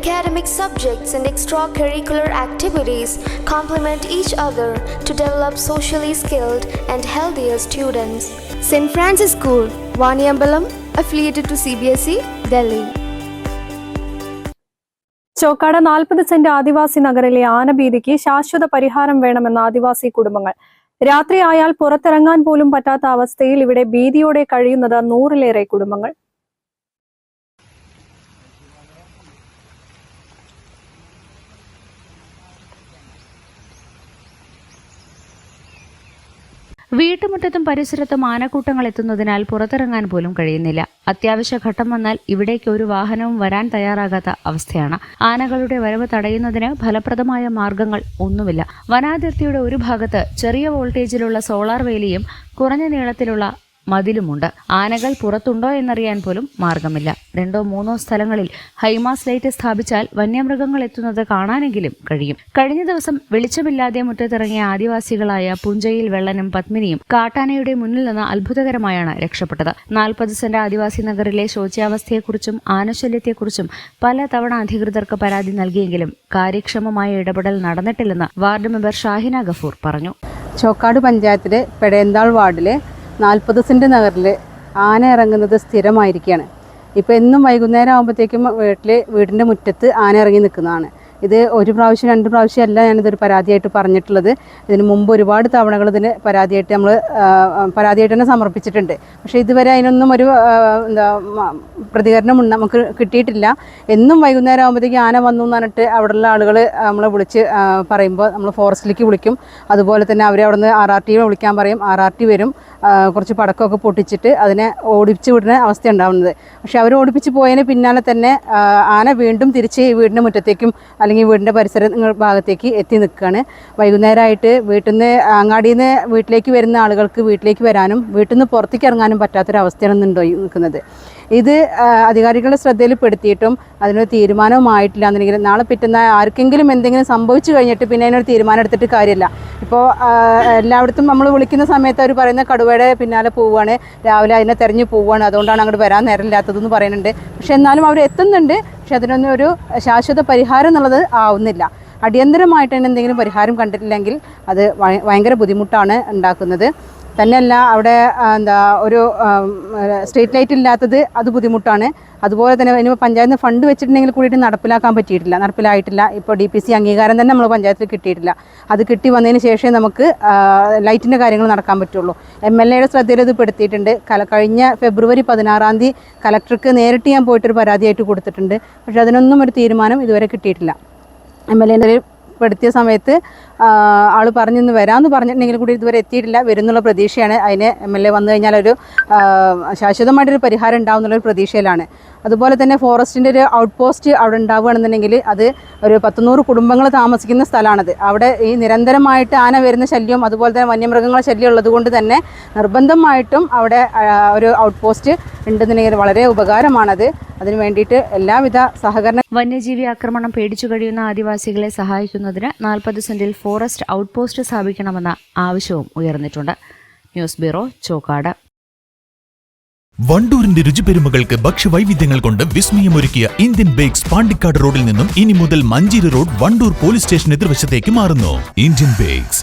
Academic subjects and extracurricular activities complement each other to develop socially skilled and healthier students. St. Francis School, Vaniyambalam, affiliated to CBSE, Delhi. Chokkad 40 cent ആദിവാസി നഗറിലെ ആനഭീതിക്ക് ശാശ്വത പരിഹാരം വേണമെന്ന ആദിവാസി കുടുംബങ്ങൾ. രാത്രി ആയാൽ പുറത്തിറങ്ങാൻ പോലും പറ്റാത്ത അവസ്ഥയിൽ ഇവിടെ ഭീതിയോടെ കഴിയുന്നത് 100-ലേറെ കുടുംബങ്ങൾ. വീട്ടുമുറ്റത്തും പരിസരത്തും ആനക്കൂട്ടങ്ങൾ എത്തുന്നതിനാൽ പുറത്തിറങ്ങാൻ പോലും കഴിയുന്നില്ല. അത്യാവശ്യ ഘട്ടം വന്നാൽ ഇവിടേക്ക് ഒരു വാഹനവും വരാൻ തയ്യാറാകാത്ത അവസ്ഥയാണ്. ആനകളുടെ വരവ് തടയുന്നതിന് ഫലപ്രദമായ മാർഗങ്ങൾ ഒന്നുമില്ല. വനാതിർത്തിയുടെ ഒരു ഭാഗത്ത് ചെറിയ വോൾട്ടേജിലുള്ള സോളാർ വേലിയും കുറഞ്ഞ നീളത്തിലുള്ള മതിലുമുണ്ട്. ആനകൾ പുറത്തുണ്ടോ എന്നറിയാൻ പോലും മാർഗമില്ല. 2-3 സ്ഥലങ്ങളിൽ ഹൈമാസ് ലൈറ്റ് സ്ഥാപിച്ചാൽ വന്യമൃഗങ്ങൾ എത്തുന്നത് കാണാനെങ്കിലും കഴിയും. കഴിഞ്ഞ ദിവസം വെളിച്ചമില്ലാതെ മുറ്റത്തിറങ്ങിയ ആദിവാസികളായ പുഞ്ചയിൽ വെള്ളനും പത്മിനിയും കാട്ടാനയുടെ മുന്നിൽ നിന്ന് അത്ഭുതകരമായാണ് രക്ഷപ്പെട്ടത്. 40 സെന്റ് ആദിവാസി നഗറിലെ ശോച്യാവസ്ഥയെക്കുറിച്ചും ആനശല്യത്തെക്കുറിച്ചും പല തവണ അധികൃതർക്ക് പരാതി നൽകിയെങ്കിലും കാര്യക്ഷമമായ ഇടപെടൽ നടന്നിട്ടില്ലെന്ന് വാർഡ് മെമ്പർ ഷാഹിന ഗഫൂർ പറഞ്ഞു. ചോക്കാട് പഞ്ചായത്തിലെ പെടയന്താൾ വാർഡിലെ 40 സെന്റ് നഗറിൽ ആന ഇറങ്ങുന്നത് സ്ഥിരമായിരിക്കുകയാണ്. ഇപ്പോൾ എന്നും വൈകുന്നേരം ആകുമ്പോഴത്തേക്കും വീടിൻ്റെ മുറ്റത്ത് ആന ഇറങ്ങി നിൽക്കുന്നതാണ്. ഇത് 1 പ്രാവശ്യം 2 പ്രാവശ്യം അല്ല ഞാനിതൊരു പരാതിയായിട്ട് പറഞ്ഞിട്ടുള്ളത്. ഇതിന് മുമ്പ് ഒരുപാട് തവണകൾ ഇതിന് പരാതിയായിട്ട് തന്നെ സമർപ്പിച്ചിട്ടുണ്ട്. പക്ഷേ ഇതുവരെ അതിനൊന്നും ഒരു പ്രതികരണം നമുക്ക് കിട്ടിയിട്ടില്ല. എന്നും വൈകുന്നേരം ആകുമ്പോഴത്തേക്ക് ആന വന്നു എന്ന് പറഞ്ഞിട്ട് അവിടെയുള്ള ആളുകൾ നമ്മളെ വിളിച്ച് പറയുമ്പോൾ നമ്മൾ ഫോറസ്റ്റിലേക്ക് വിളിക്കും. അതുപോലെ തന്നെ അവരെ അവിടെ നിന്ന് RRT വിളിക്കാൻ പറയും. RRT വരും, കുറച്ച് പടക്കമൊക്കെ പൊട്ടിച്ചിട്ട് അതിനെ ഓടിച്ച് വിടുന്ന അവസ്ഥ ഉണ്ടാവുന്നത്. പക്ഷേ അവർ ഓടിപ്പിച്ച് പോയതിന് പിന്നാലെ തന്നെ ആന വീണ്ടും തിരിച്ച് വീടിൻ്റെ മുറ്റത്തേക്കും അല്ലെങ്കിൽ വീടിൻ്റെ പരിസര ഭാഗത്തേക്ക് എത്തി നിൽക്കുകയാണ്. വൈകുന്നേരമായിട്ട് വീട്ടിൽ നിന്ന് അങ്ങാടിയിൽ നിന്ന് വീട്ടിലേക്ക് വരുന്ന ആളുകൾക്ക് വീട്ടിലേക്ക് വരാനും വീട്ടിൽ നിന്ന് പുറത്തേക്ക് ഇറങ്ങാനും പറ്റാത്തൊരവസ്ഥയാണ് നിൽക്കുന്നത്. ഇത് അധികാരികളുടെ ശ്രദ്ധയിൽ പെടുത്തിയിട്ടും അതിനൊരു തീരുമാനവുമായിട്ടില്ല എന്നുണ്ടെങ്കിൽ നാളെ പിറ്റുന്ന ആർക്കെങ്കിലും എന്തെങ്കിലും സംഭവിച്ചു കഴിഞ്ഞിട്ട് പിന്നെ അതിനൊരു തീരുമാനം എടുത്തിട്ട് കാര്യമില്ല. ഇപ്പോൾ എല്ലായിടത്തും നമ്മൾ വിളിക്കുന്ന സമയത്ത് അവർ പറയുന്ന കടുവയുടെ പിന്നാലെ പോവുകയാണ്, രാവിലെ അതിനെ തെരഞ്ഞു പോവുകയാണ്, അതുകൊണ്ടാണ് അങ്ങോട്ട് വരാൻ നേരമില്ലാത്തതെന്ന് പറയുന്നുണ്ട്. പക്ഷെ എന്നാലും അവർ എത്തുന്നുണ്ട്. പക്ഷെ അതിനൊന്നും ഒരു ശാശ്വത പരിഹാരം എന്നുള്ളത് ആവുന്നില്ല. അടിയന്തരമായിട്ട് തന്നെ എന്തെങ്കിലും പരിഹാരം കണ്ടിട്ടില്ലെങ്കിൽ അത് ഭയങ്കര ബുദ്ധിമുട്ടാണ് ഉണ്ടാക്കുന്നത്. തന്നെയല്ല അവിടെ ഒരു സ്ട്രീറ്റ് ലൈറ്റ് ഇല്ലാത്തത് അത് ബുദ്ധിമുട്ടാണ്. അതുപോലെ തന്നെ ഇനി പഞ്ചായത്തിന് ഫണ്ട് വെച്ചിട്ടുണ്ടെങ്കിൽ കൂടിയിട്ട് നടപ്പിലായിട്ടില്ല. ഇപ്പോൾ DPC അംഗീകാരം തന്നെ നമ്മൾ പഞ്ചായത്തിൽ കിട്ടിയിട്ടില്ല. അത് കിട്ടി വന്നതിന് ശേഷമേ നമുക്ക് ലൈറ്റിൻ്റെ കാര്യങ്ങൾ നടക്കാൻ പറ്റുള്ളൂ. MLAയുടെ ശ്രദ്ധയിൽ ഇത് പെടുത്തിയിട്ടുണ്ട്. കഴിഞ്ഞ ഫെബ്രുവരി 16 കലക്ടർക്ക് നേരിട്ട് ഞാൻ പോയിട്ടൊരു പരാതിയായിട്ട് കൊടുത്തിട്ടുണ്ട്. പക്ഷേ അതിനൊന്നും ഒരു തീരുമാനം ഇതുവരെ കിട്ടിയിട്ടില്ല. MLA പെടുത്തിയ സമയത്ത് ആൾ പറഞ്ഞിന്ന് വരാമെന്ന് പറഞ്ഞിട്ടുണ്ടെങ്കിൽ കൂടി ഇതുവരെ എത്തിയിട്ടില്ല. വരുന്നുള്ള പ്രതീക്ഷയാണ്. അതിന് MLA വന്നു കഴിഞ്ഞാൽ ഒരു ശാശ്വതമായിട്ടൊരു പരിഹാരം ഉണ്ടാവും എന്നുള്ളൊരു പ്രതീക്ഷയിലാണ്. അതുപോലെ തന്നെ ഫോറസ്റ്റിൻ്റെ ഒരു ഔട്ട് പോസ്റ്റ് അവിടെ ഉണ്ടാവുകയാണെന്നുണ്ടെങ്കിൽ അത് ഒരു 100 കുടുംബങ്ങൾ താമസിക്കുന്ന സ്ഥലമാണത്. അവിടെ ഈ നിരന്തരമായിട്ട് ആന വരുന്ന ശല്യം അതുപോലെ തന്നെ വന്യമൃഗങ്ങളുടെ ശല്യം ഉള്ളത് കൊണ്ട് തന്നെ നിർബന്ധമായിട്ടും അവിടെ ഒരു ഔട്ട് പോസ്റ്റ് ഉണ്ടെന്നുണ്ടെങ്കിൽ വളരെ ഉപകാരമാണത്. അതിനു വേണ്ടിയിട്ട് എല്ലാവിധ സഹകരണം. വന്യജീവി ആക്രമണം പേടിച്ചു കഴിയുന്ന ആദിവാസികളെ സഹായിക്കുന്നതിന് 40 സെന്റിൽ ഫോറസ്റ്റ് ഔട്ട് പോസ്റ്റ് സ്ഥാപിക്കണമെന്ന ആവശ്യവും ഉയർന്നിട്ടുണ്ട്. News bureau, Chokkad. വണ്ടൂരിന്റെ രുചിപെരുമകൾക്ക് ഭക്ഷ്യവൈവിധ്യങ്ങൾ കൊണ്ട് വിസ്മയമൊരുക്കിയ ഇന്ത്യൻ ബേക്സ് പാണ്ടിക്കാട് റോഡിൽ നിന്നും ഇനി മുതൽ Manjeri road Wandoor police station എതിർവശത്തേക്ക് മാറുന്നു. Indian bakes.